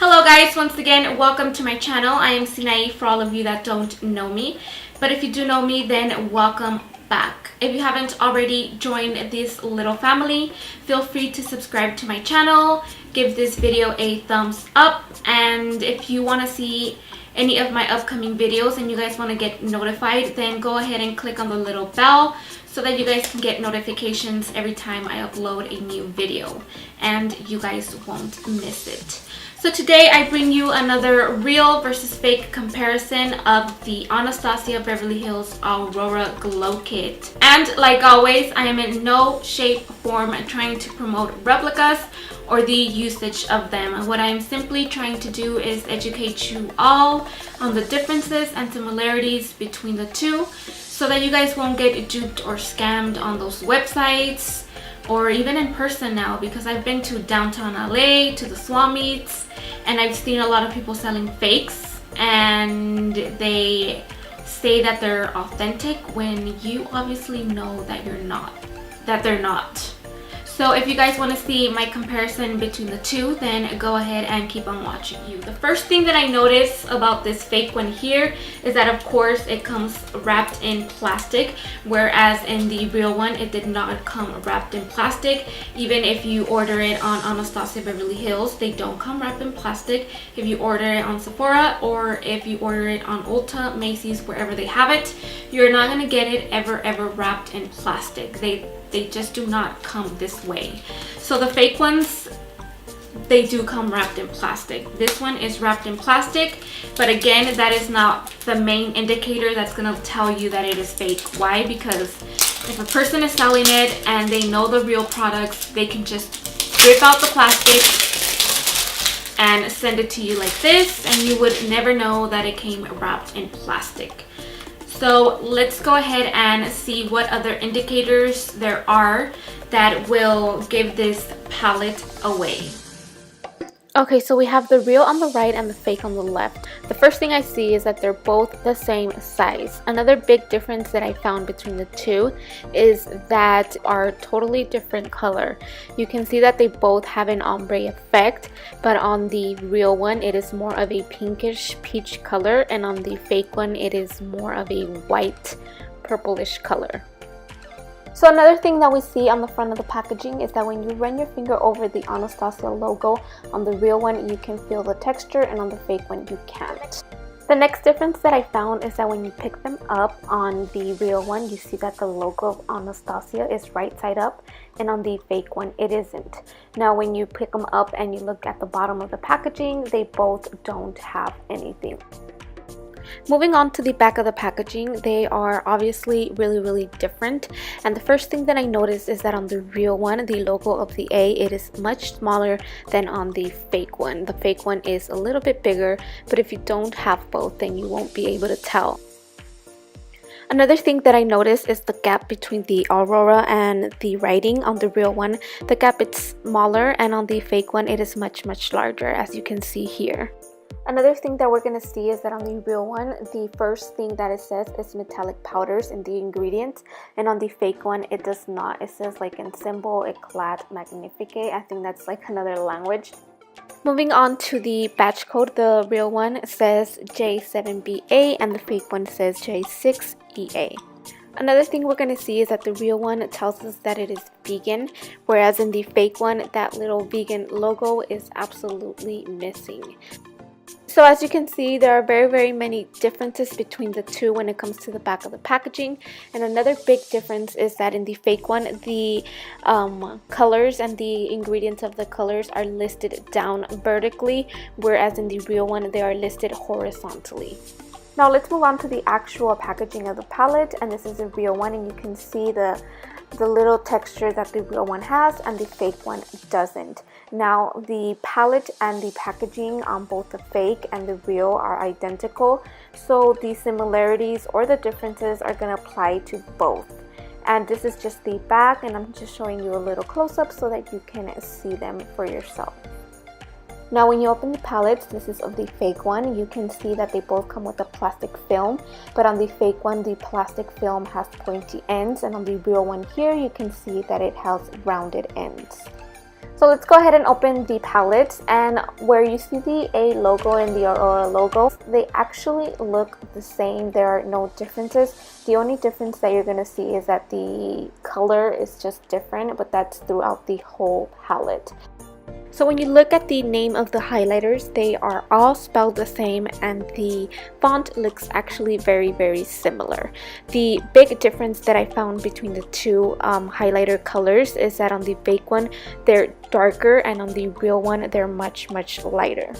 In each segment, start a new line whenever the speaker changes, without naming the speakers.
Hello guys, once again, welcome to my channel. I am Sinai for all of you that don't know me. But if you do know me, then welcome back. If you haven't already joined this little family, feel free to subscribe to my channel, give this video a thumbs up, and if you want to see any of my upcoming videos and you guys want to get notified, then go ahead and click on the little bell so that you guys can get notifications every time I upload a new video and you guys won't miss it. So today I bring you another real versus fake comparison of the Anastasia Beverly Hills Aurora Glow Kit. And like always, I am in no shape or form trying to promote replicas or the usage of them. What I am simply trying to do is educate you all on the differences and similarities between the two so that you guys won't get duped or scammed on those websites or even in person now, because I've been to downtown LA, to the swap meets, and I've seen a lot of people selling fakes and they say that they're authentic when you obviously know that they're not. So if you guys want to see my comparison between the two, then go ahead and keep on watching. The first thing that I noticed about this fake one here is that of course it comes wrapped in plastic, whereas in the real one it did not come wrapped in plastic. Even if you order it on Anastasia Beverly Hills, they don't come wrapped in plastic. If you order it on Sephora or if you order it on Ulta, Macy's, wherever they have it, you're not going to get it ever wrapped in plastic. They just do not come this way. So the fake ones, they do come wrapped in plastic. This one is wrapped in plastic, but again, that is not the main indicator that's gonna tell you that it is fake. Why? Because if a person is selling it and they know the real products, they can just rip out the plastic and send it to you like this, and you would never know that it came wrapped in plastic. So let's go ahead and see what other indicators there are that will give this palette away. Okay, so we have the real on the right and the fake on the left. The first thing I see is that they're both the same size. Another big difference that I found between the two is that are totally different color. You can see that they both have an ombre effect, but on the real one it is more of a pinkish peach color, and on the fake one it is more of a white purplish color. So another thing that we see on the front of the packaging is that when you run your finger over the Anastasia logo, on the real one you can feel the texture and on the fake one you can't. The next difference that I found is that when you pick them up on the real one, you see that the logo of Anastasia is right side up, and on the fake one it isn't. Now when you pick them up and you look at the bottom of the packaging, they both don't have anything. Moving on to the back of the packaging, they are obviously really different, and the first thing that I noticed is that on the real one, the logo of the A, it is much smaller than on the fake one. The fake one is a little bit bigger, but if you don't have both, then you won't be able to tell. Another thing that I noticed is the gap between the Aurora and the writing. On the real one, the gap is smaller, and on the fake one, it is much larger, as you can see here. Another thing that we're going to see is that on the real one, the first thing that it says is metallic powders in the ingredients, and on the fake one it does not. It says like in symbol Eclipse magnifique. I think that's like another language. Moving on to the batch code, the real one says J7BA and the fake one says J6EA. Another thing we're going to see is that the real one tells us that it is vegan, whereas in the fake one, that little vegan logo is absolutely missing. So as you can see, there are very many differences between the two when it comes to the back of the packaging. And another big difference is that in the fake one, the colors and the ingredients of the colors are listed down vertically, whereas in the real one they are listed horizontally. Now let's move on to the actual packaging of the palette, and this is a real one, and you can see the little texture that the real one has and the fake one doesn't. Now the palette and the packaging on both the fake and the real are identical, so the similarities or the differences are going to apply to both. And this is just the back, and I'm just showing you a little close-up so that you can see them for yourself. Now when you open the palettes, this is of the fake one, you can see that they both come with a plastic film, but on the fake one the plastic film has pointy ends, and on the real one here you can see that it has rounded ends. So let's go ahead and open the palettes, and where you see the A logo and the Aurora logo, they actually look the same. There are no differences. The only difference that you're going to see is that the color is just different, but that's throughout the whole palette. So when you look at the name of the highlighters, they are all spelled the same, and the font looks actually very similar. The big difference that I found between the two highlighter colors is that on the fake one they're darker, and on the real one they're much lighter.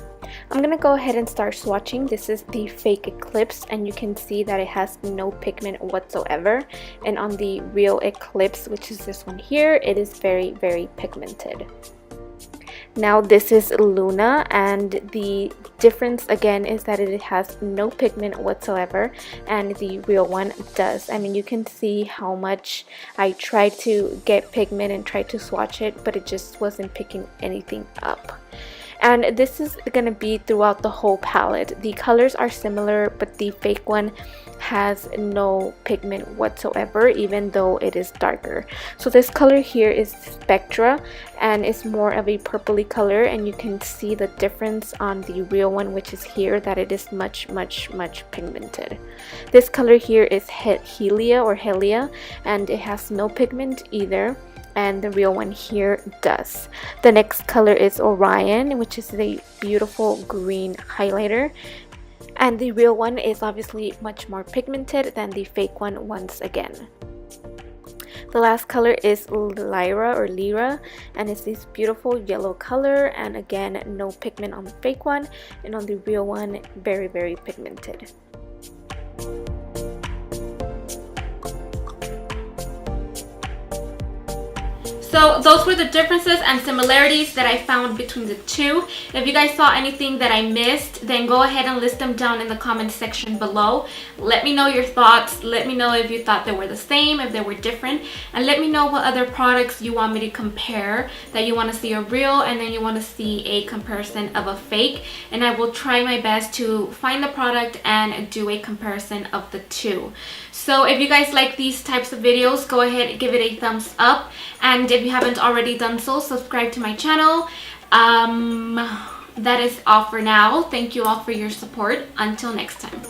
I'm gonna go ahead and start swatching. This is the fake Eclipse, and you can see that it has no pigment whatsoever, and on the real Eclipse, which is this one here, it is very pigmented. Now this is Luna, and the difference again is that it has no pigment whatsoever, and the real one does. I mean, you can see how much I tried to get pigment and tried to swatch it, but it just wasn't picking anything up. And this is going to be throughout the whole palette. The colors are similar, but the fake one has no pigment whatsoever, even though it is darker. So this color here is Spectra, and it's more of a purpley color, and you can see the difference on the real one, which is here, that it is much pigmented. This color here is Helia, and it has no pigment either, and the real one here does. The next color is Orion, which is a beautiful green highlighter, and the real one is obviously much more pigmented than the fake one once again. The last color is Lyra, and it's this beautiful yellow color, and again no pigment on the fake one, and on the real one very pigmented. So those were the differences and similarities that I found between the two. If you guys saw anything that I missed, then go ahead and list them down in the comment section below. Let me know your thoughts. Let me know if you thought they were the same, if they were different, and let me know what other products you want me to compare, that you want to see a real and then you want to see a comparison of a fake, and I will try my best to find the product and do a comparison of the two. So if you guys like these types of videos, go ahead and give it a thumbs up, and if you haven't already done so, subscribe to my channel. That is all for now. Thank you all for your support. Until next time.